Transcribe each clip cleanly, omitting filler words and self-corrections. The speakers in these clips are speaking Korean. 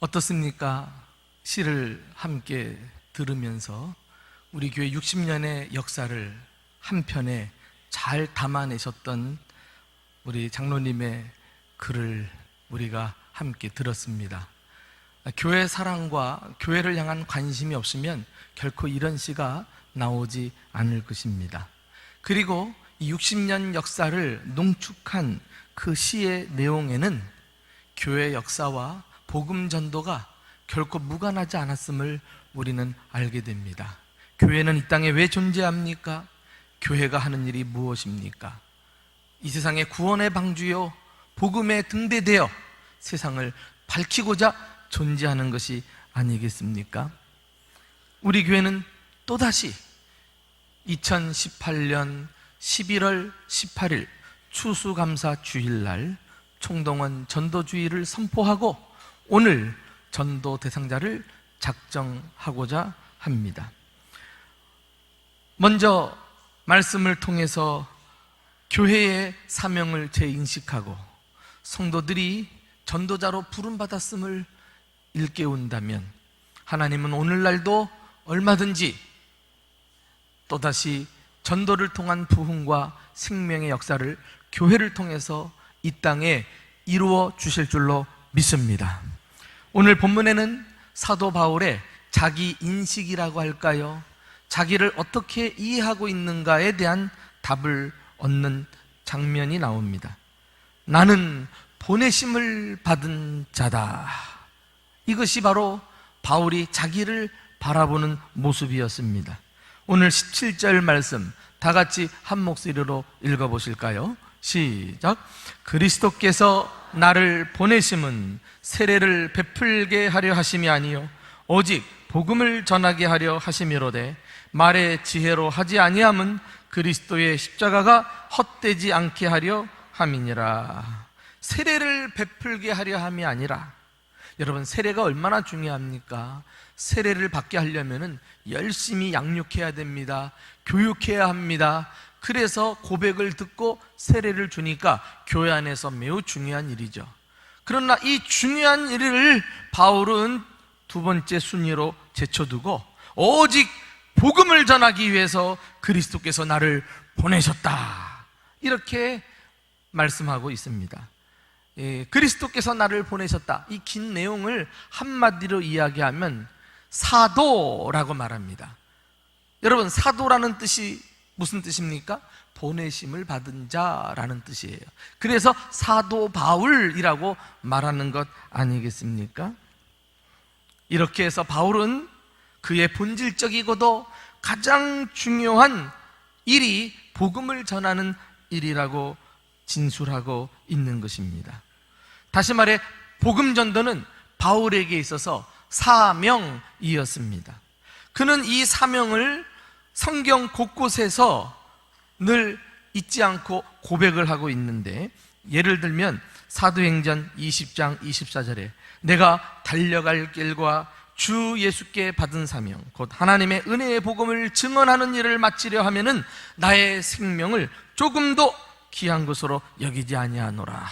어떻습니까? 시를 함께 들으면서 우리 교회 60년의 역사를 한편에 잘 담아내셨던 우리 장로님의 글을 우리가 함께 들었습니다. 교회 사랑과 교회를 향한 관심이 없으면 결코 이런 시가 나오지 않을 것입니다. 그리고 이 60년 역사를 농축한 그 시의 내용에는 교회 역사와 복음 전도가 결코 무관하지 않았음을 우리는 알게 됩니다. 교회는 이 땅에 왜 존재합니까? 교회가 하는 일이 무엇입니까? 이 세상의 구원의 방주요 복음에 등대되어 세상을 밝히고자 존재하는 것이 아니겠습니까? 우리 교회는 또다시 2018년 11월 18일 추수감사 주일날 총동원 전도주의를 선포하고 오늘 전도 대상자를 작정하고자 합니다. 먼저 말씀을 통해서 교회의 사명을 재인식하고 성도들이 전도자로 부름받았음을 일깨운다면 하나님은 오늘날도 얼마든지 또다시 전도를 통한 부흥과 생명의 역사를 교회를 통해서 이 땅에 이루어 주실 줄로 믿습니다. 오늘 본문에는 사도 바울의 자기 인식이라고 할까요? 자기를 어떻게 이해하고 있는가에 대한 답을 얻는 장면이 나옵니다. 나는 보내심을 받은 자다. 이것이 바로 바울이 자기를 바라보는 모습이었습니다. 오늘 17절 말씀 다 같이 한 목소리로 읽어보실까요? 시작. 그리스도께서 나를 보내심은 세례를 베풀게 하려 하심이 아니요 오직 복음을 전하게 하려 하심이로되 말의 지혜로 하지 아니함은 그리스도의 십자가가 헛되지 않게 하려 함이니라. 세례를 베풀게 하려 함이 아니라, 여러분 세례가 얼마나 중요합니까? 세례를 받게 하려면 열심히 양육해야 됩니다. 교육해야 합니다. 그래서 고백을 듣고 세례를 주니까 교회 안에서 매우 중요한 일이죠. 그러나 이 중요한 일을 바울은 두 번째 순위로 제쳐두고 오직 복음을 전하기 위해서 그리스도께서 나를 보내셨다, 이렇게 말씀하고 있습니다. 그리스도께서 나를 보내셨다, 이 긴 내용을 한마디로 이야기하면 사도라고 말합니다. 여러분, 사도라는 뜻이 무슨 뜻입니까? 보내심을 받은 자라는 뜻이에요. 그래서 사도 바울이라고 말하는 것 아니겠습니까? 이렇게 해서 바울은 그의 본질적이고도 가장 중요한 일이 복음을 전하는 일이라고 진술하고 있는 것입니다. 다시 말해 복음 전도는 바울에게 있어서 사명이었습니다. 그는 이 사명을 성경 곳곳에서 늘 잊지 않고 고백을 하고 있는데, 예를 들면 사도행전 20장 24절에 내가 달려갈 길과 주 예수께 받은 사명 곧 하나님의 은혜의 복음을 증언하는 일을 마치려 하면은 나의 생명을 조금도 귀한 것으로 여기지 아니하노라.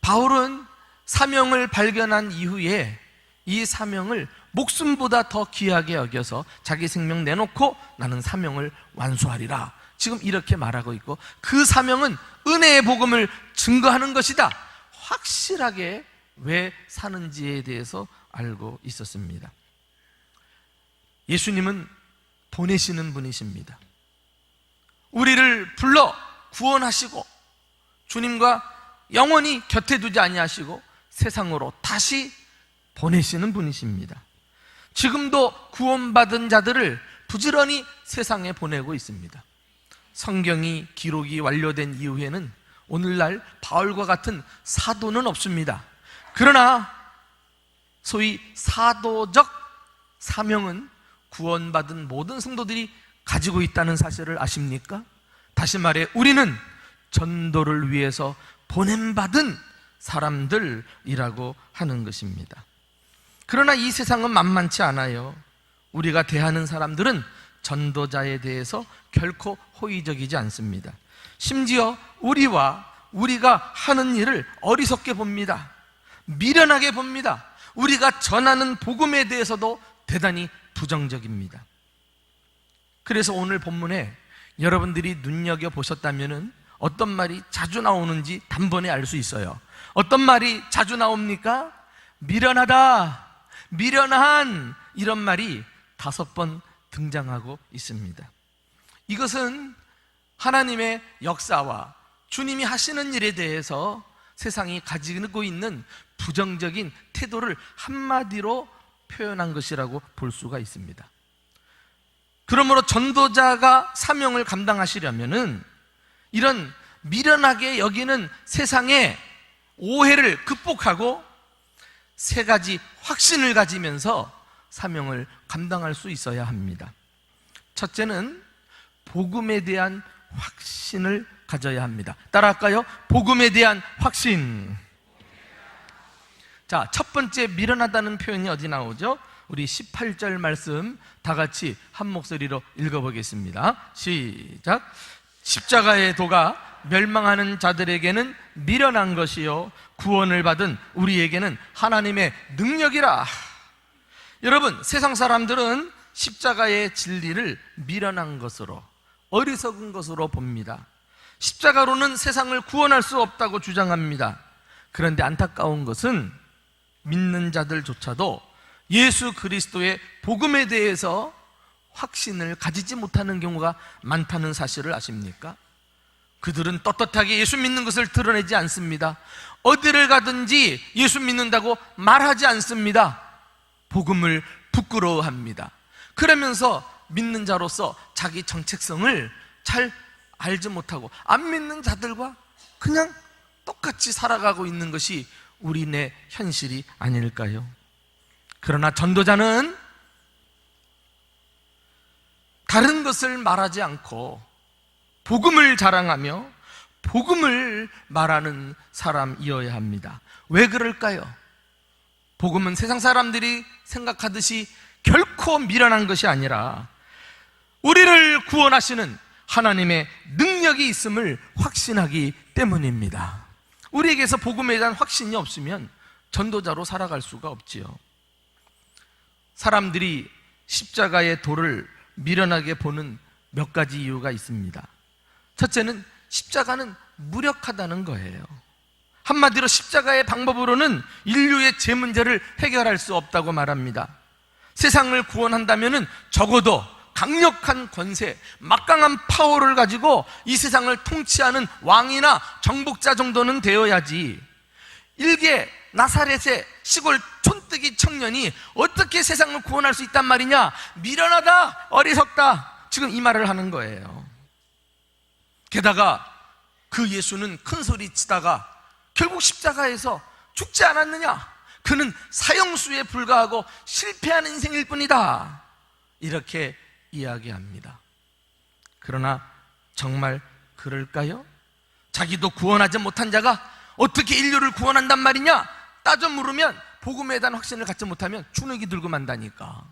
바울은 사명을 발견한 이후에 이 사명을 목숨보다 더 귀하게 여겨서 자기 생명 내놓고 나는 사명을 완수하리라, 지금 이렇게 말하고 있고, 그 사명은 은혜의 복음을 증거하는 것이다, 확실하게 왜 사는지에 대해서 알고 있었습니다. 예수님은 보내시는 분이십니다. 우리를 불러 구원하시고 주님과 영원히 곁에 두지 아니하시고 세상으로 다시 보내시는 분이십니다. 지금도 구원받은 자들을 부지런히 세상에 보내고 있습니다. 성경이 기록이 완료된 이후에는 오늘날 바울과 같은 사도는 없습니다. 그러나 소위 사도적 사명은 구원받은 모든 성도들이 가지고 있다는 사실을 아십니까? 다시 말해 우리는 전도를 위해서 보냄받은 사람들이라고 하는 것입니다. 그러나 이 세상은 만만치 않아요. 우리가 대하는 사람들은 전도자에 대해서 결코 호의적이지 않습니다. 심지어 우리와 우리가 하는 일을 어리석게 봅니다. 미련하게 봅니다. 우리가 전하는 복음에 대해서도 대단히 부정적입니다. 그래서 오늘 본문에 여러분들이 눈여겨보셨다면 어떤 말이 자주 나오는지 단번에 알 수 있어요. 어떤 말이 자주 나옵니까? 미련하다, 미련한, 이런 말이 5번 등장하고 있습니다. 이것은 하나님의 역사와 주님이 하시는 일에 대해서 세상이 가지고 있는 부정적인 태도를 한마디로 표현한 것이라고 볼 수가 있습니다. 그러므로 전도자가 사명을 감당하시려면은 이런 미련하게 여기는 세상의 오해를 극복하고 3가지 확신을 가지면서 사명을 감당할 수 있어야 합니다. 첫째는 복음에 대한 확신을 가져야 합니다. 따라할까요? 복음에 대한 확신. 자, 첫 번째 미련하다는 표현이 어디 나오죠? 우리 18절 말씀 다 같이 한 목소리로 읽어보겠습니다. 시작. 십자가의 도가 멸망하는 자들에게는 미련한 것이요 구원을 받은 우리에게는 하나님의 능력이라. 여러분, 세상 사람들은 십자가의 진리를 미련한 것으로, 어리석은 것으로 봅니다. 십자가로는 세상을 구원할 수 없다고 주장합니다. 그런데 안타까운 것은 믿는 자들조차도 예수 그리스도의 복음에 대해서 확신을 가지지 못하는 경우가 많다는 사실을 아십니까? 그들은 떳떳하게 예수 믿는 것을 드러내지 않습니다. 어디를 가든지 예수 믿는다고 말하지 않습니다. 복음을 부끄러워합니다. 그러면서 믿는 자로서 자기 정체성을 잘 알지 못하고 안 믿는 자들과 그냥 똑같이 살아가고 있는 것이 우리네 현실이 아닐까요? 그러나 전도자는 다른 것을 말하지 않고 복음을 자랑하며 복음을 말하는 사람이어야 합니다. 왜 그럴까요? 복음은 세상 사람들이 생각하듯이 결코 미련한 것이 아니라 우리를 구원하시는 하나님의 능력이 있음을 확신하기 때문입니다. 우리에게서 복음에 대한 확신이 없으면 전도자로 살아갈 수가 없지요. 사람들이 십자가의 도를 미련하게 보는 몇 가지 이유가 있습니다. 첫째는 십자가는 무력하다는 거예요. 한마디로 십자가의 방법으로는 인류의 죄 문제를 해결할 수 없다고 말합니다. 세상을 구원한다면 적어도 강력한 권세, 막강한 파워를 가지고 이 세상을 통치하는 왕이나 정복자 정도는 되어야지, 일개 나사렛의 시골 촌뜨기 청년이 어떻게 세상을 구원할 수 있단 말이냐, 미련하다, 어리석다, 지금 이 말을 하는 거예요. 게다가 그 예수는 큰 소리 치다가 결국 십자가에서 죽지 않았느냐, 그는 사형수에 불과하고 실패한 인생일 뿐이다, 이렇게 이야기합니다. 그러나 정말 그럴까요? 자기도 구원하지 못한 자가 어떻게 인류를 구원한단 말이냐 따져 물으면 복음에 대한 확신을 갖지 못하면 주눅이 들고 만다니까.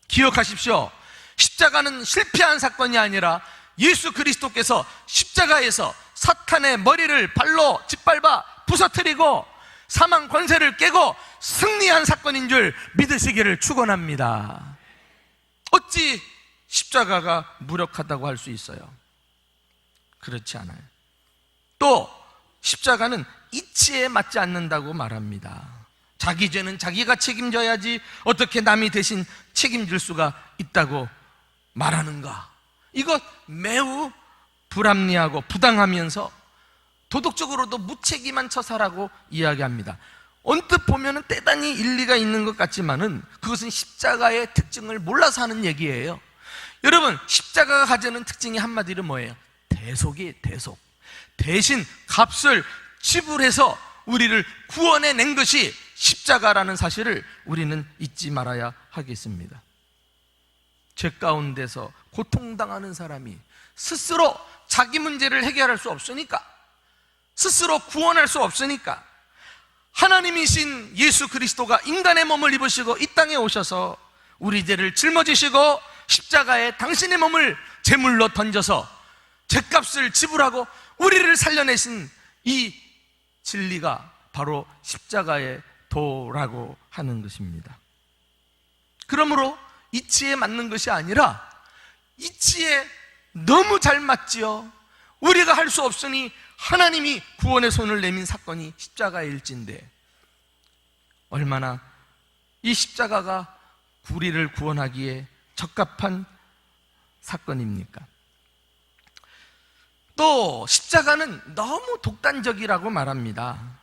기억하십시오. 십자가는 실패한 사건이 아니라 예수 그리스도께서 십자가에서 사탄의 머리를 발로 짓밟아 부서뜨리고 사망 권세를 깨고 승리한 사건인 줄 믿으시기를 축원합니다. 어찌 십자가가 무력하다고 할 수 있어요? 그렇지 않아요. 또 십자가는 이치에 맞지 않는다고 말합니다. 자기 죄는 자기가 책임져야지 어떻게 남이 대신 책임질 수가 있다고 말하는가? 이것 매우 불합리하고 부당하면서 도덕적으로도 무책임한 처사라고 이야기합니다. 언뜻 보면 대단히 일리가 있는 것 같지만은 그것은 십자가의 특징을 몰라서 하는 얘기예요. 여러분, 십자가가 가지는 특징이 한마디로 뭐예요? 대속이에요. 대속. 대신 값을 지불해서 우리를 구원해 낸 것이 십자가라는 사실을 우리는 잊지 말아야 하겠습니다. 죄 가운데서 고통당하는 사람이 스스로 자기 문제를 해결할 수 없으니까, 스스로 구원할 수 없으니까 하나님이신 예수 그리스도가 인간의 몸을 입으시고 이 땅에 오셔서 우리 죄를 짊어지시고 십자가에 당신의 몸을 제물로 던져서 죄값을 지불하고 우리를 살려내신 이 진리가 바로 십자가의 도라고 하는 것입니다. 그러므로 이치에 맞는 것이 아니라 이치에 너무 잘 맞지요. 우리가 할 수 없으니 하나님이 구원의 손을 내민 사건이 십자가의 일진데, 얼마나 이 십자가가 우리를 구원하기에 적합한 사건입니까? 또 십자가는 너무 독단적이라고 말합니다.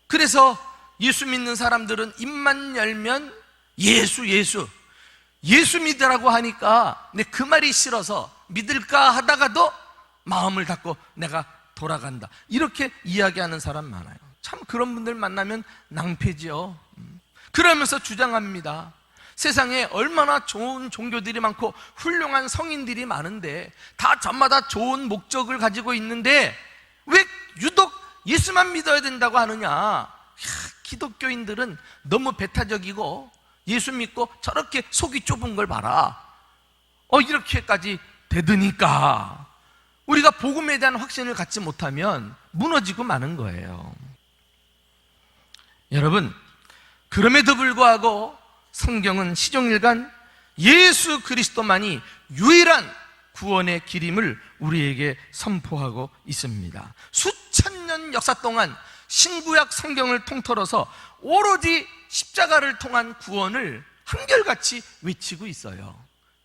그래서 예수 믿는 사람들은 입만 열면 예수 믿으라고 하니까 그 말이 싫어서 믿을까 하다가도 마음을 닫고 내가 돌아간다, 이렇게 이야기하는 사람 많아요. 참 그런 분들 만나면 낭패지요. 그러면서 주장합니다. 세상에 얼마나 좋은 종교들이 많고 훌륭한 성인들이 많은데, 다 저마다 좋은 목적을 가지고 있는데 왜 유독 예수만 믿어야 된다고 하느냐. 기독교인들은 너무 배타적이고 예수 믿고 저렇게 속이 좁은 걸 봐라, 이렇게까지 되드니까 우리가 복음에 대한 확신을 갖지 못하면 무너지고 마는 거예요. 여러분, 그럼에도 불구하고 성경은 시종일관 예수 그리스도만이 유일한 구원의 길임을 우리에게 선포하고 있습니다. 수천 년 역사 동안 신구약 성경을 통틀어서 오로지 십자가를 통한 구원을 한결같이 외치고 있어요.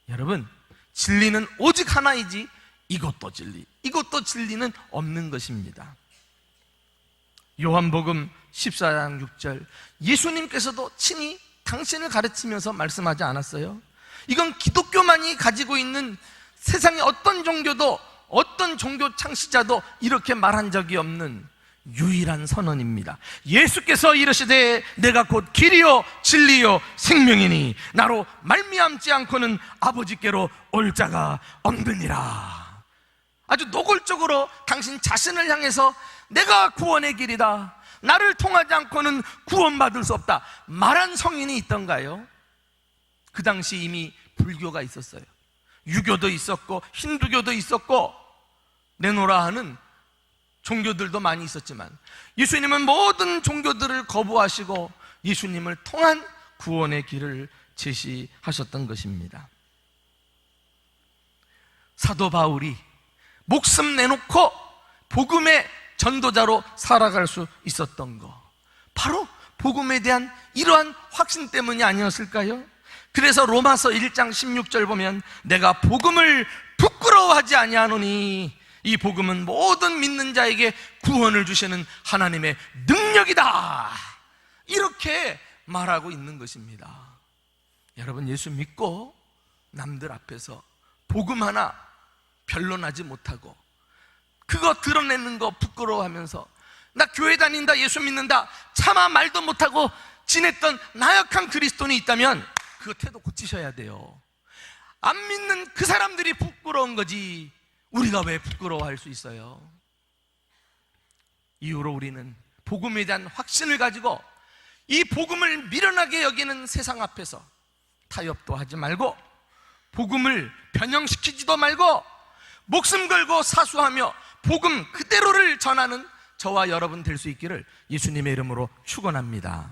여러분, 진리는 오직 하나이지 이것도 진리, 이것도 진리는 없는 것입니다. 요한복음 14장 6절, 예수님께서도 친히 당신을 가르치면서 말씀하지 않았어요? 이건 기독교만이 가지고 있는, 세상의 어떤 종교도 어떤 종교 창시자도 이렇게 말한 적이 없는 유일한 선언입니다. 예수께서 이르시되 내가 곧 길이요 진리요 생명이니 나로 말미암지 않고는 아버지께로 올 자가 없느니라. 아주 노골적으로 당신 자신을 향해서 내가 구원의 길이다, 나를 통하지 않고는 구원받을 수 없다 말한 성인이 있던가요? 그 당시 이미 불교가 있었어요. 유교도 있었고 힌두교도 있었고 내노라 하는 종교들도 많이 있었지만, 예수님은 모든 종교들을 거부하시고 예수님을 통한 구원의 길을 제시하셨던 것입니다. 사도 바울이 목숨 내놓고 복음의 전도자로 살아갈 수 있었던 거, 바로 복음에 대한 이러한 확신 때문이 아니었을까요? 그래서 로마서 1장 16절 보면 내가 복음을 부끄러워하지 아니하노니 이 복음은 모든 믿는 자에게 구원을 주시는 하나님의 능력이다, 이렇게 말하고 있는 것입니다. 여러분, 예수 믿고 남들 앞에서 복음 하나 변론하지 못하고 그거 드러내는 거 부끄러워하면서 나 교회 다닌다, 예수 믿는다 차마 말도 못하고 지냈던 나약한 그리스도인이 있다면 그 태도 고치셔야 돼요. 안 믿는 그 사람들이 부끄러운 거지 우리가 왜 부끄러워할 수 있어요? 이후로 우리는 복음에 대한 확신을 가지고 이 복음을 미련하게 여기는 세상 앞에서 타협도 하지 말고 복음을 변형시키지도 말고 목숨 걸고 사수하며 복음 그대로를 전하는 저와 여러분 될 수 있기를 예수님의 이름으로 축원합니다.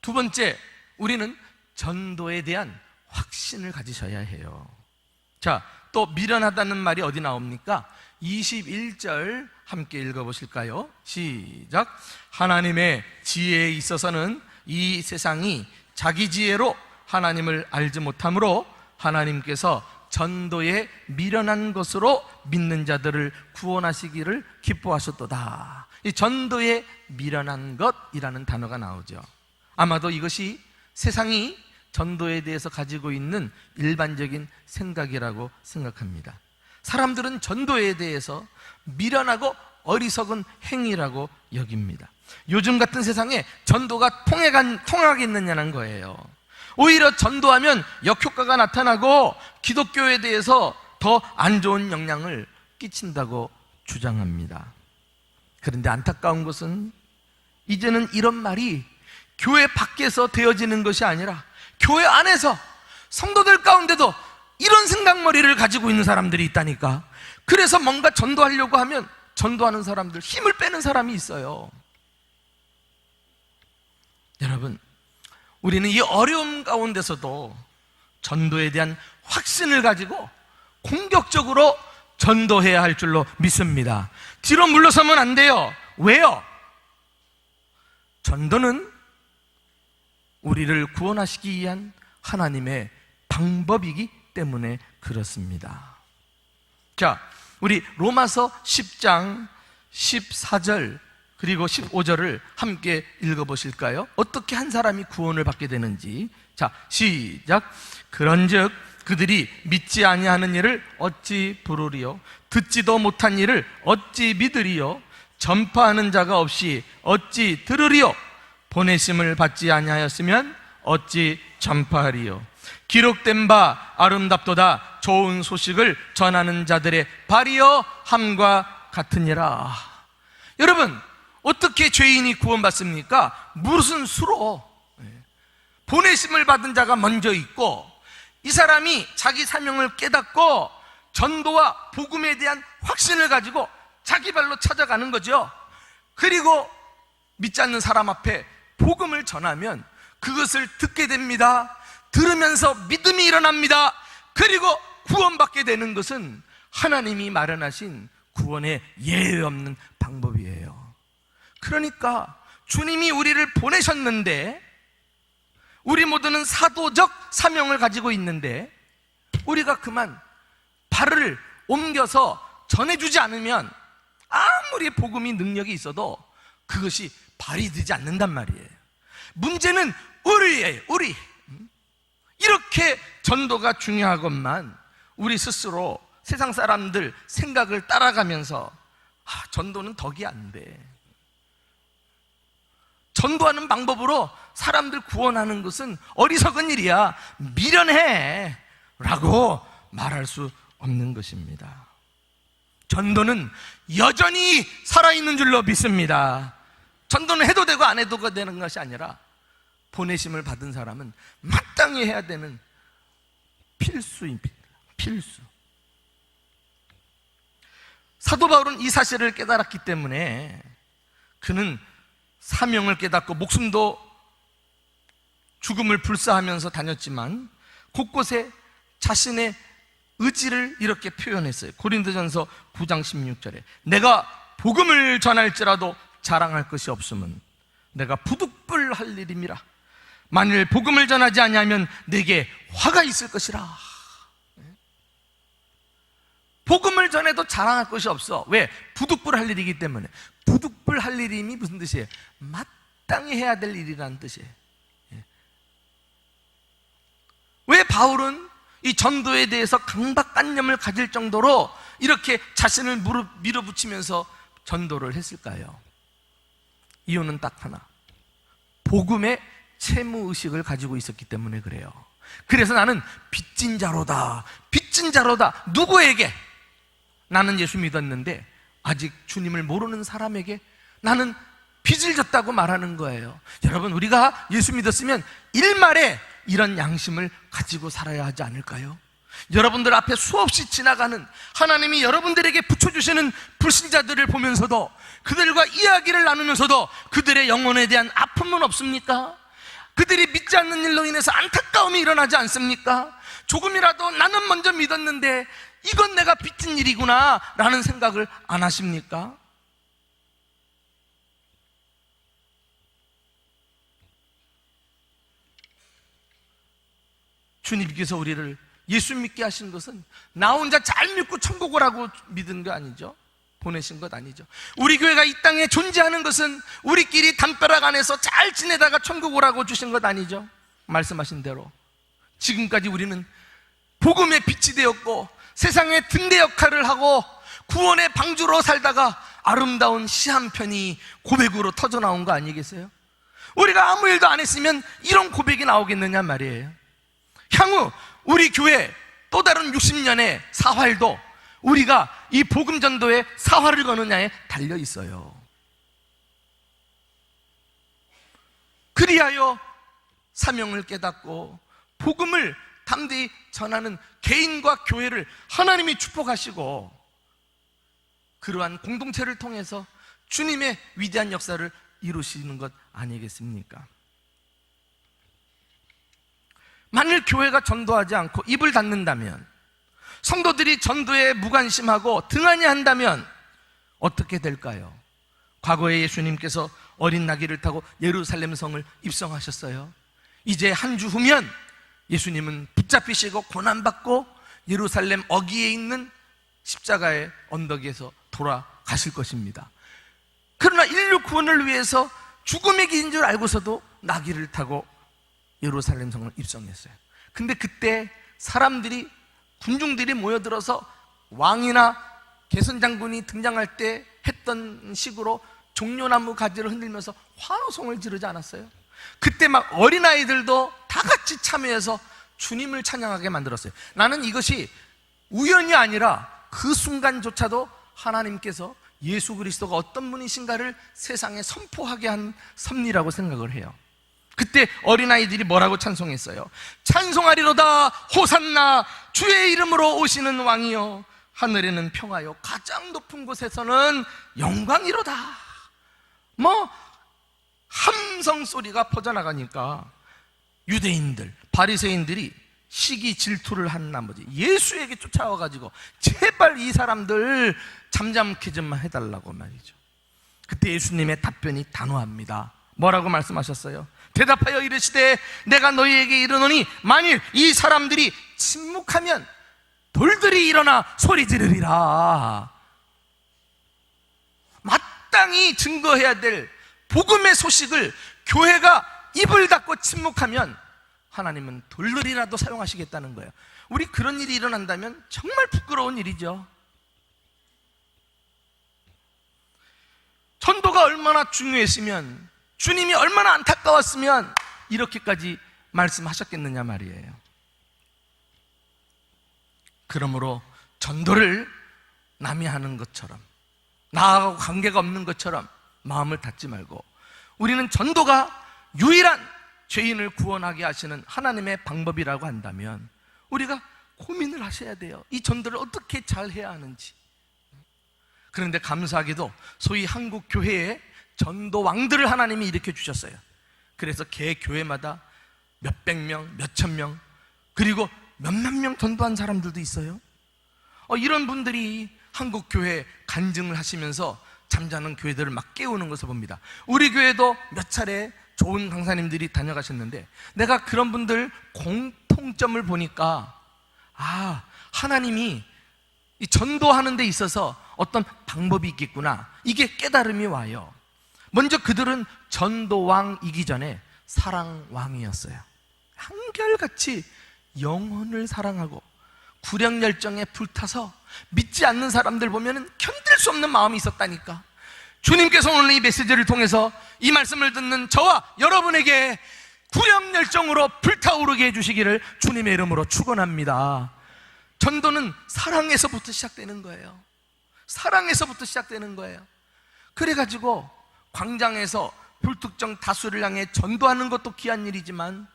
두 번째, 우리는 전도에 대한 확신을 가지셔야 해요. 자, 또 미련하다는 말이 어디 나옵니까? 21절 함께 읽어보실까요? 시작. 하나님의 지혜에 있어서는 이 세상이 자기 지혜로 하나님을 알지 못하므로 하나님께서 전도에 미련한 것으로 믿는 자들을 구원하시기를 기뻐하셨도다. 이 전도에 미련한 것이라는 단어가 나오죠. 아마도 이것이 세상이 전도에 대해서 가지고 있는 일반적인 생각이라고 생각합니다. 사람들은 전도에 대해서 미련하고 어리석은 행위라고 여깁니다. 요즘 같은 세상에 전도가 통하겠느냐는 거예요. 오히려 전도하면 역효과가 나타나고 기독교에 대해서 더 안 좋은 영향을 끼친다고 주장합니다. 그런데 안타까운 것은 이제는 이런 말이 교회 밖에서 되어지는 것이 아니라 교회 안에서 성도들 가운데도 이런 생각머리를 가지고 있는 사람들이 있다니까. 그래서 뭔가 전도하려고 하면 전도하는 사람들, 힘을 빼는 사람이 있어요. 여러분, 우리는 이 어려움 가운데서도 전도에 대한 확신을 가지고 공격적으로 전도해야 할 줄로 믿습니다. 뒤로 물러서면 안 돼요. 왜요? 전도는 우리를 구원하시기 위한 하나님의 방법이기 때문에 그렇습니다. 자, 우리 로마서 10장 14절 그리고 15절을 함께 읽어보실까요? 어떻게 한 사람이 구원을 받게 되는지. 자, 시작. 그런즉 그들이 믿지 아니하는 일을 어찌 부르리요? 듣지도 못한 일을 어찌 믿으리요? 전파하는 자가 없이 어찌 들으리요? 보내심을 받지 아니하였으면 어찌 전파하리요? 기록된 바 아름답도다 좋은 소식을 전하는 자들의 발이여 함과 같으니라. 여러분, 어떻게 죄인이 구원받습니까? 무슨 수로? 보내심을 받은 자가 먼저 있고, 이 사람이 자기 사명을 깨닫고 전도와 복음에 대한 확신을 가지고 자기 발로 찾아가는 거죠. 그리고 믿지 않는 사람 앞에 복음을 전하면 그것을 듣게 됩니다. 들으면서 믿음이 일어납니다. 그리고 구원받게 되는 것은 하나님이 마련하신 구원의 예외 없는 방법이에요. 그러니까 주님이 우리를 보내셨는데, 우리 모두는 사도적 사명을 가지고 있는데, 우리가 그만 발을 옮겨서 전해주지 않으면 아무리 복음이 능력이 있어도 그것이 발휘되지 않는단 말이에요. 문제는 우리예요. 우리. 이렇게 전도가 중요하건만 우리 스스로 세상 사람들 생각을 따라가면서 전도는 덕이 안 돼, 전도하는 방법으로 사람들 구원하는 것은 어리석은 일이야, 미련해 라고 말할 수 없는 것입니다. 전도는 여전히 살아있는 줄로 믿습니다. 전도는 해도 되고 안 해도 되는 것이 아니라 보내심을 받은 사람은 마땅히 해야 되는 필수입니다. 필수. 사도 바울은 이 사실을 깨달았기 때문에 그는 사명을 깨닫고 목숨도 죽음을 불사하면서 다녔지만 곳곳에 자신의 의지를 이렇게 표현했어요. 고린도전서 9장 16절에 내가 복음을 전할지라도 자랑할 것이 없으면 내가 부득불할 일임이라. 만일 복음을 전하지 아니하면 내게 화가 있을 것이라. 복음을 전해도 자랑할 것이 없어. 왜? 부득불할 일이기 때문에. 부득불할 일임이 무슨 뜻이에요? 마땅히 해야 될 일이라는 뜻이에요. 왜 바울은 이 전도에 대해서 강박관념을 가질 정도로 이렇게 자신을 밀어붙이면서 전도를 했을까요? 이유는 딱 하나, 복음의 채무의식을 가지고 있었기 때문에 그래요. 그래서 나는 빚진 자로다, 빚진 자로다. 누구에게? 나는 예수 믿었는데 아직 주님을 모르는 사람에게 나는 빚을 졌다고 말하는 거예요. 여러분, 우리가 예수 믿었으면 일말에 이런 양심을 가지고 살아야 하지 않을까요? 여러분들 앞에 수없이 지나가는 하나님이 여러분들에게 붙여주시는 불신자들을 보면서도, 그들과 이야기를 나누면서도 그들의 영혼에 대한 아픔은 없습니까? 그들이 믿지 않는 일로 인해서 안타까움이 일어나지 않습니까? 조금이라도 나는 먼저 믿었는데 이건 내가 빚진 일이구나 라는 생각을 안 하십니까? 주님께서 우리를 예수 믿게 하신 것은 나 혼자 잘 믿고 천국 오라고 믿은 거 아니죠. 보내신 것 아니죠. 우리 교회가 이 땅에 존재하는 것은 우리끼리 담벼락 안에서 잘 지내다가 천국 오라고 주신 것 아니죠. 말씀하신 대로 지금까지 우리는 복음의 빛이 되었고 세상의 등대 역할을 하고 구원의 방주로 살다가 아름다운 시 한 편이 고백으로 터져나온 거 아니겠어요? 우리가 아무 일도 안 했으면 이런 고백이 나오겠느냐 말이에요. 향후 우리 교회 또 다른 60년의 사활도 우리가 이 복음 전도에 사활을 거느냐에 달려 있어요. 그리하여 사명을 깨닫고 복음을 담대히 전하는 개인과 교회를 하나님이 축복하시고 그러한 공동체를 통해서 주님의 위대한 역사를 이루시는 것 아니겠습니까? 만일 교회가 전도하지 않고 입을 닫는다면, 성도들이 전도에 무관심하고 등한히 한다면 어떻게 될까요? 과거에 예수님께서 어린 나귀를 타고 예루살렘 성을 입성하셨어요. 이제 한 주 후면 예수님은 붙잡히시고 고난받고 예루살렘 어귀에 있는 십자가의 언덕에서 돌아가실 것입니다. 그러나 인류 구원을 위해서 죽음의 길인 줄 알고서도 나귀를 타고 예루살렘 성을 입성했어요. 근데 그때 사람들이, 군중들이 모여들어서 왕이나 개선장군이 등장할 때 했던 식으로 종려나무 가지를 흔들면서 환호성을 지르지 않았어요? 그때 막 어린아이들도 다 같이 참여해서 주님을 찬양하게 만들었어요. 나는 이것이 우연이 아니라 그 순간조차도 하나님께서 예수 그리스도가 어떤 분이신가를 세상에 선포하게 한 섭리라고 생각을 해요. 그때 어린아이들이 뭐라고 찬송했어요? 찬송하리로다 호산나 주의 이름으로 오시는 왕이여, 하늘에는 평화요 가장 높은 곳에서는 영광이로다. 함성 소리가 퍼져나가니까 유대인들, 바리새인들이 시기 질투를 한 나머지 예수에게 쫓아와가지고 제발 이 사람들 잠잠케 좀 해달라고 말이죠. 그때 예수님의 답변이 단호합니다. 뭐라고 말씀하셨어요? 대답하여 이르시되 내가 너희에게 이르노니 만일 이 사람들이 침묵하면 돌들이 일어나 소리 지르리라. 마땅히 증거해야 될 복음의 소식을 교회가 입을 닫고 침묵하면 하나님은 돌들이라도 사용하시겠다는 거예요. 우리 그런 일이 일어난다면 정말 부끄러운 일이죠. 전도가 얼마나 중요했으면, 주님이 얼마나 안타까웠으면 이렇게까지 말씀하셨겠느냐 말이에요. 그러므로 전도를 남이 하는 것처럼, 나하고 관계가 없는 것처럼 마음을 닫지 말고, 우리는 전도가 유일한 죄인을 구원하게 하시는 하나님의 방법이라고 한다면 우리가 고민을 하셔야 돼요. 이 전도를 어떻게 잘 해야 하는지. 그런데 감사하게도 소위 한국 교회에 전도 왕들을 하나님이 일으켜 주셨어요. 그래서 개 교회마다 몇백 명, 몇천 명, 그리고 몇만 명 전도한 사람들도 있어요. 이런 분들이 한국 교회에 간증을 하시면서 잠자는 교회들을 막 깨우는 것을 봅니다. 우리 교회도 몇 차례 좋은 강사님들이 다녀가셨는데 내가 그런 분들 공통점을 보니까 하나님이 이 전도하는 데 있어서 어떤 방법이 있겠구나, 이게 깨달음이 와요. 먼저 그들은 전도왕이기 전에 사랑왕이었어요. 한결같이 영혼을 사랑하고 구령열정에 불타서 믿지 않는 사람들 보면 견딜 수 없는 마음이 있었다니까. 주님께서 오늘 이 메시지를 통해서 이 말씀을 듣는 저와 여러분에게 구령열정으로 불타오르게 해주시기를 주님의 이름으로 축원합니다. 전도는 사랑에서부터 시작되는 거예요. 사랑에서부터 시작되는 거예요. 그래가지고 광장에서 불특정 다수를 향해 전도하는 것도 귀한 일이지만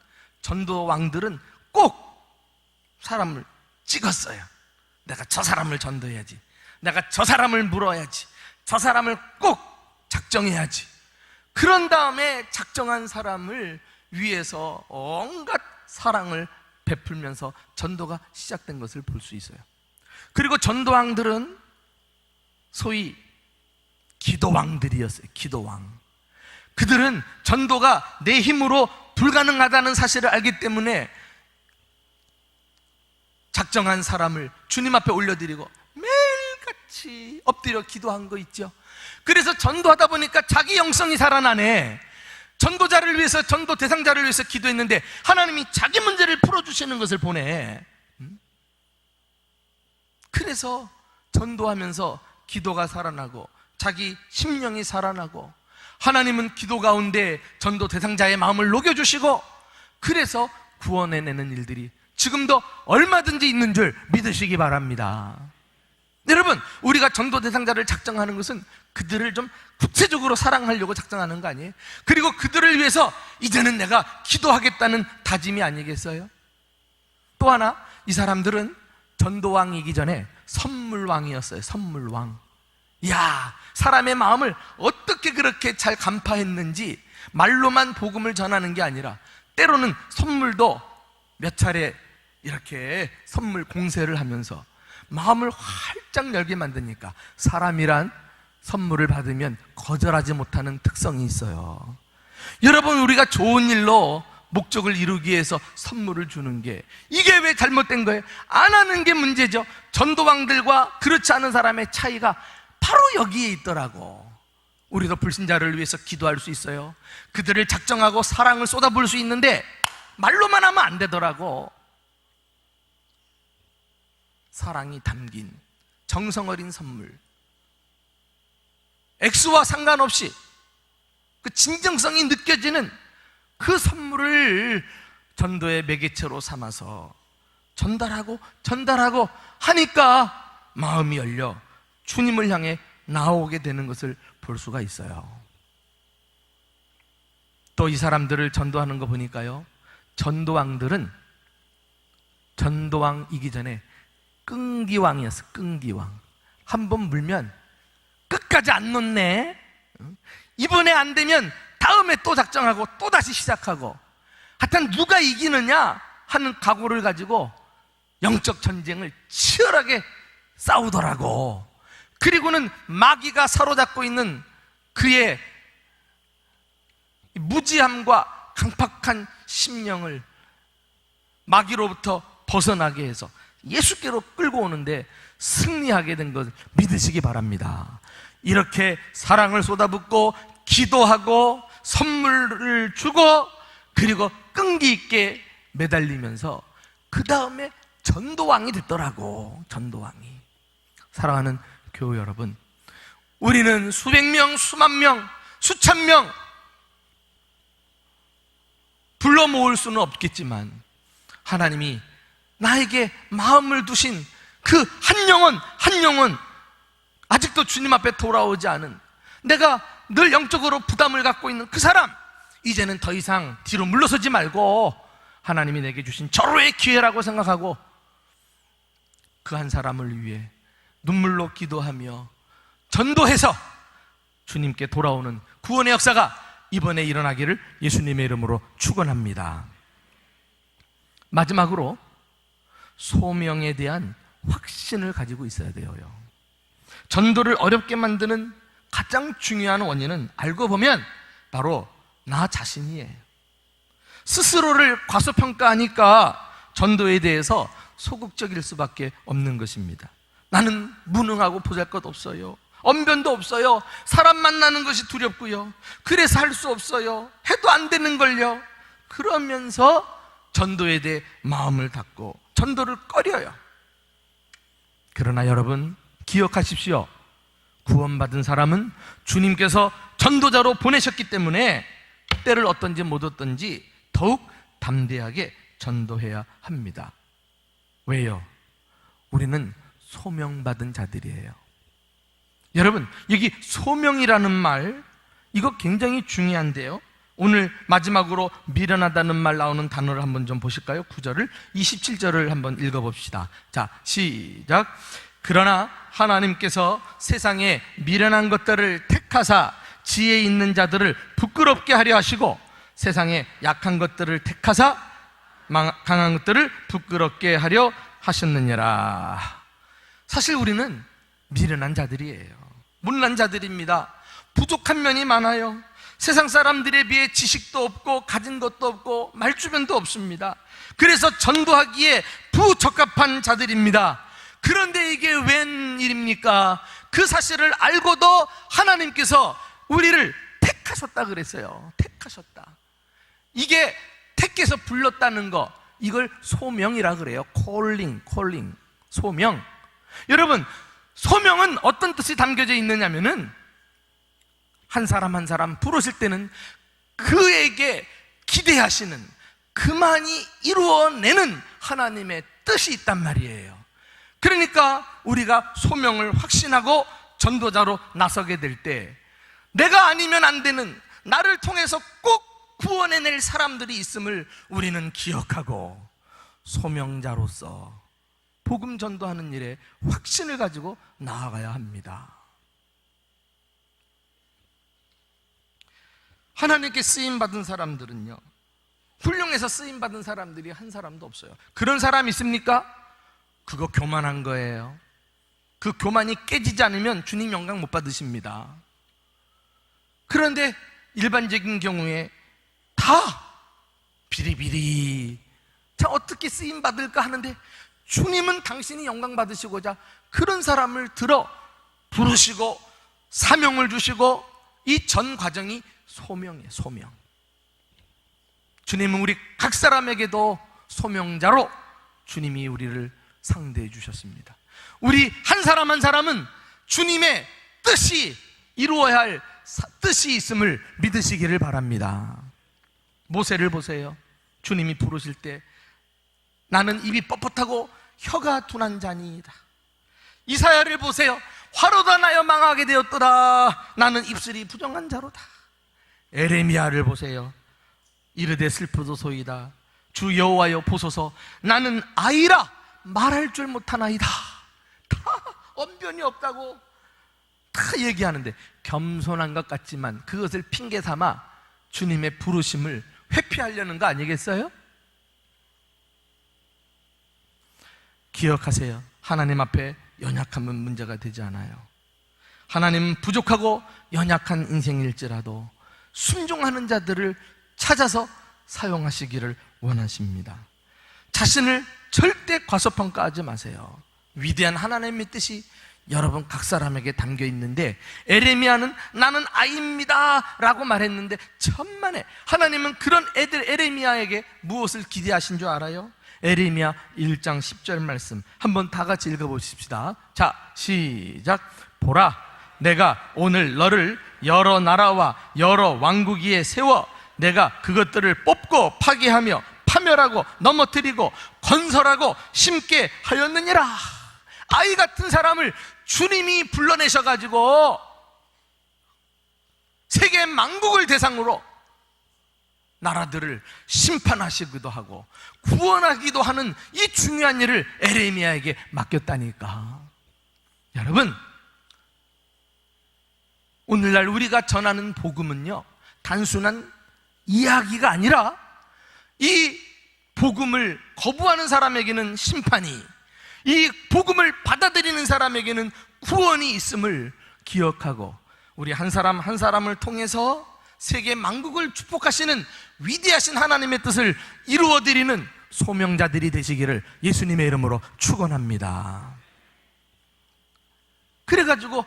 전도 왕들은 꼭 사람을 찍었어요. 내가 저 사람을 전도해야지, 내가 저 사람을 물어야지, 저 사람을 꼭 작정해야지. 그런 다음에 작정한 사람을 위해서 온갖 사랑을 베풀면서 전도가 시작된 것을 볼 수 있어요. 그리고 전도왕들은 소위 기도왕들이었어요. 기도왕. 그들은 전도가 내 힘으로 불가능하다는 사실을 알기 때문에 작정한 사람을 주님 앞에 올려드리고 매일같이 엎드려 기도한 거 있죠. 그래서 전도하다 보니까 자기 영성이 살아나네. 전도자를 위해서, 전도 대상자를 위해서 기도했는데 하나님이 자기 문제를 풀어주시는 것을 보네. 그래서 전도하면서 기도가 살아나고 자기 심령이 살아나고, 하나님은 기도 가운데 전도 대상자의 마음을 녹여주시고, 그래서 구원해내는 일들이 지금도 얼마든지 있는 줄 믿으시기 바랍니다. 여러분, 우리가 전도 대상자를 작정하는 것은 그들을 좀 구체적으로 사랑하려고 작정하는 거 아니에요? 그리고 그들을 위해서 이제는 내가 기도하겠다는 다짐이 아니겠어요? 또 하나, 이 사람들은 전도왕이기 전에 선물왕이었어요. 선물왕. 야, 사람의 마음을 어떻게 그렇게 잘 간파했는지 말로만 복음을 전하는 게 아니라 때로는 선물도 몇 차례 이렇게 선물 공세를 하면서 마음을 활짝 열게 만드니까 사람이란 선물을 받으면 거절하지 못하는 특성이 있어요. 여러분, 우리가 좋은 일로 목적을 이루기 위해서 선물을 주는 게 이게 왜 잘못된 거예요? 안 하는 게 문제죠. 전도왕들과 그렇지 않은 사람의 차이가 바로 여기에 있더라고. 우리도 불신자를 위해서 기도할 수 있어요. 그들을 작정하고 사랑을 쏟아부을 수 있는데 말로만 하면 안 되더라고. 사랑이 담긴 정성 어린 선물, 액수와 상관없이 그 진정성이 느껴지는 그 선물을 전도의 매개체로 삼아서 전달하고 하니까 마음이 열려 주님을 향해 나오게 되는 것을 볼 수가 있어요. 또 이 사람들을 전도하는 거 보니까요, 전도왕들은 전도왕이기 전에 끈기왕이었어. 끈기왕. 한번 물면 끝까지 안 놓네. 이번에 안 되면 다음에 또 작정하고 또 다시 시작하고, 하여튼 누가 이기느냐 하는 각오를 가지고 영적 전쟁을 치열하게 싸우더라고. 그리고는 마귀가 사로잡고 있는 그의 무지함과 강팍한 심령을 마귀로부터 벗어나게 해서 예수께로 끌고 오는데 승리하게 된 것을 믿으시기 바랍니다. 이렇게 사랑을 쏟아붓고 기도하고 선물을 주고 그리고 끈기 있게 매달리면서 그 다음에 전도왕이 됐더라고. 전도왕이. 사랑하는 교회 여러분, 우리는 수백 명, 수만 명, 수천 명 불러 모을 수는 없겠지만 하나님이 나에게 마음을 두신 그 한 영혼 아직도 주님 앞에 돌아오지 않은, 내가 늘 영적으로 부담을 갖고 있는 그 사람, 이제는 더 이상 뒤로 물러서지 말고 하나님이 내게 주신 절호의 기회라고 생각하고 그 한 사람을 위해 눈물로 기도하며 전도해서 주님께 돌아오는 구원의 역사가 이번에 일어나기를 예수님의 이름으로 축원합니다. 마지막으로 소명에 대한 확신을 가지고 있어야 돼요. 전도를 어렵게 만드는 가장 중요한 원인은 알고 보면 바로 나 자신이에요. 스스로를 과소평가하니까 전도에 대해서 소극적일 수밖에 없는 것입니다. 나는 무능하고 보잘것없어요. 언변도 없어요. 사람 만나는 것이 두렵고요. 그래서 할 수 없어요. 해도 안 되는걸요. 그러면서 전도에 대해 마음을 닫고 전도를 꺼려요. 그러나 여러분 기억하십시오. 구원받은 사람은 주님께서 전도자로 보내셨기 때문에 때를 어떤지 못 어떤지 더욱 담대하게 전도해야 합니다. 왜요? 우리는 소명받은 자들이에요. 여러분, 여기 소명이라는 말, 이거 굉장히 중요한데요. 오늘 마지막으로 미련하다는 말 나오는 단어를 한번 좀 보실까요? 9절을 27절을 한번 읽어봅시다. 자, 시작. 그러나 하나님께서 세상에 미련한 것들을 택하사 지혜 있는 자들을 부끄럽게 하려 하시고 세상에 약한 것들을 택하사 강한 것들을 부끄럽게 하려 하셨느니라. 사실 우리는 미련한 자들이에요. 못난 자들입니다. 부족한 면이 많아요. 세상 사람들에 비해 지식도 없고 가진 것도 없고 말주변도 없습니다. 그래서 전도하기에 부적합한 자들입니다. 그런데 이게 웬일입니까? 그 사실을 알고도 하나님께서 우리를 택하셨다 그랬어요. 택하셨다. 이게 택해서 불렀다는 거, 이걸 소명이라 그래요. 콜링, 소명. 여러분, 소명은 어떤 뜻이 담겨져 있느냐면은 한 사람 한 사람 부르실 때는 그에게 기대하시는, 그만이 이루어내는 하나님의 뜻이 있단 말이에요. 그러니까 우리가 소명을 확신하고 전도자로 나서게 될 때 내가 아니면 안 되는, 나를 통해서 꼭 구원해낼 사람들이 있음을 우리는 기억하고 소명자로서 복음 전도하는 일에 확신을 가지고 나아가야 합니다. 하나님께 쓰임받은 사람들은요, 훌륭해서 쓰임받은 사람들이 한 사람도 없어요. 그런 사람 있습니까? 그거 교만한 거예요. 그 교만이 깨지지 않으면 주님 영광 못 받으십니다. 그런데 일반적인 경우에 다 비리비리, 자, 어떻게 쓰임받을까 하는데 주님은 당신이 영광 받으시고자 그런 사람을 들어 부르시고 사명을 주시고, 이 전 과정이 소명이에요. 소명. 주님은 우리 각 사람에게도 소명자로 주님이 우리를 상대해 주셨습니다. 우리 한 사람 한 사람은 주님의 뜻이 이루어야 할 뜻이 있음을 믿으시기를 바랍니다. 모세를 보세요. 주님이 부르실 때 나는 입이 뻣뻣하고 혀가 둔한 자니이다. 이사야를 보세요. 화로다 나여 망하게 되었도다. 나는 입술이 부정한 자로다. 에레미야를 보세요. 이르되 슬프도소이다. 주 여호와여 보소서, 나는 아이라 말할 줄 못하나이다. 다 언변이 없다고 다 얘기하는데 겸손한 것 같지만 그것을 핑계 삼아 주님의 부르심을 회피하려는 거 아니겠어요? 기억하세요. 하나님 앞에 연약함은 문제가 되지 않아요. 하나님은 부족하고 연약한 인생일지라도 순종하는 자들을 찾아서 사용하시기를 원하십니다. 자신을 절대 과소평가하지 마세요. 위대한 하나님의 뜻이 여러분 각 사람에게 담겨 있는데, 에레미야는 나는 아이입니다 라고 말했는데 천만에 하나님은 그런 에레미야에게 무엇을 기대하신 줄 알아요? 에레미야 1장 10절 말씀 한번 다 같이 읽어보십시다. 자, 시작. 보라, 내가 오늘 너를 여러 나라와 여러 왕국 위에 세워 내가 그것들을 뽑고 파괴하며 파멸하고 넘어뜨리고 건설하고 심게 하였느니라. 아이 같은 사람을 주님이 불러내셔가지고 세계 만국을 대상으로 나라들을 심판하시기도 하고 구원하기도 하는 이 중요한 일을 에레미야에게 맡겼다니까. 여러분, 오늘날 우리가 전하는 복음은요, 단순한 이야기가 아니라 이 복음을 거부하는 사람에게는 심판이, 이 복음을 받아들이는 사람에게는 구원이 있음을 기억하고, 우리 한 사람 한 사람을 통해서 세계 만국을 축복하시는 위대하신 하나님의 뜻을 이루어드리는 소명자들이 되시기를 예수님의 이름으로 축원합니다. 그래가지고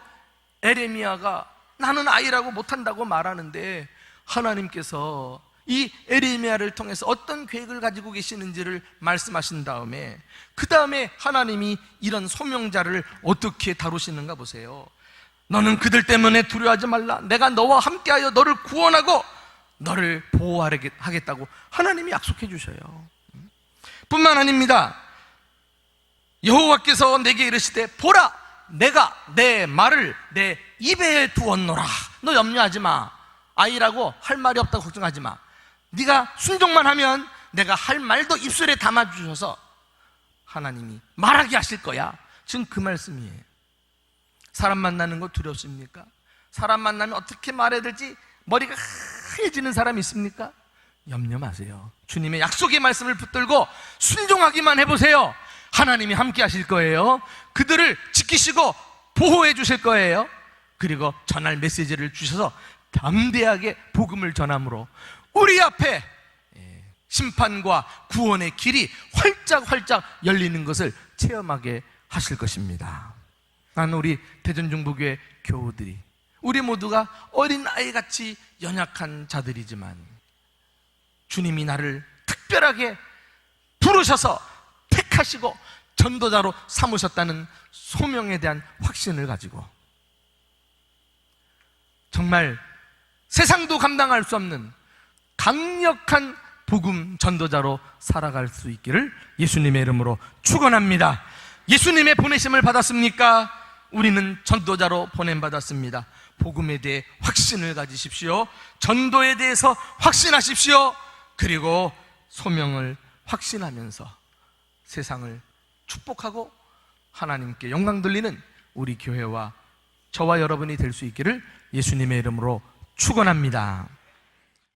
에레미야가 나는 아이라고 못한다고 말하는데, 하나님께서 이 에레미야를 통해서 어떤 계획을 가지고 계시는지를 말씀하신 다음에, 그 다음에 하나님이 이런 소명자를 어떻게 다루시는가 보세요. 너는 그들 때문에 두려워하지 말라. 내가 너와 함께하여 너를 구원하고 너를 보호하겠다고 하나님이 약속해 주셔요. 뿐만 아닙니다. 여호와께서 내게 이르시되, 보라, 내가 내 말을 내 입에 두었노라. 너 염려하지 마. 아이라고 할 말이 없다고 걱정하지 마. 네가 순종만 하면 내가 할 말도 입술에 담아주셔서 하나님이 말하게 하실 거야. 지금 그 말씀이에요. 사람 만나는 거 두렵습니까? 사람 만나면 어떻게 말해야 될지 머리가 하얘지는 사람 있습니까? 염려 마세요. 주님의 약속의 말씀을 붙들고 순종하기만 해보세요. 하나님이 함께 하실 거예요. 그들을 지키시고 보호해 주실 거예요. 그리고 전할 메시지를 주셔서 담대하게 복음을 전함으로 우리 앞에 심판과 구원의 길이 활짝활짝 열리는 것을 체험하게 하실 것입니다. 나는 우리 대전중부교회 교우들이, 우리 모두가 어린아이같이 연약한 자들이지만 주님이 나를 특별하게 부르셔서 택하시고 전도자로 삼으셨다는 소명에 대한 확신을 가지고 정말 세상도 감당할 수 없는 강력한 복음 전도자로 살아갈 수 있기를 예수님의 이름으로 축원합니다. 예수님의 보내심을 받았습니까? 우리는 전도자로 보냄받았습니다. 복음에 대해 확신을 가지십시오. 전도에 대해서 확신하십시오. 그리고 소명을 확신하면서 세상을 축복하고 하나님께 영광 돌리는 우리 교회와 저와 여러분이 될 수 있기를 예수님의 이름으로 축원합니다.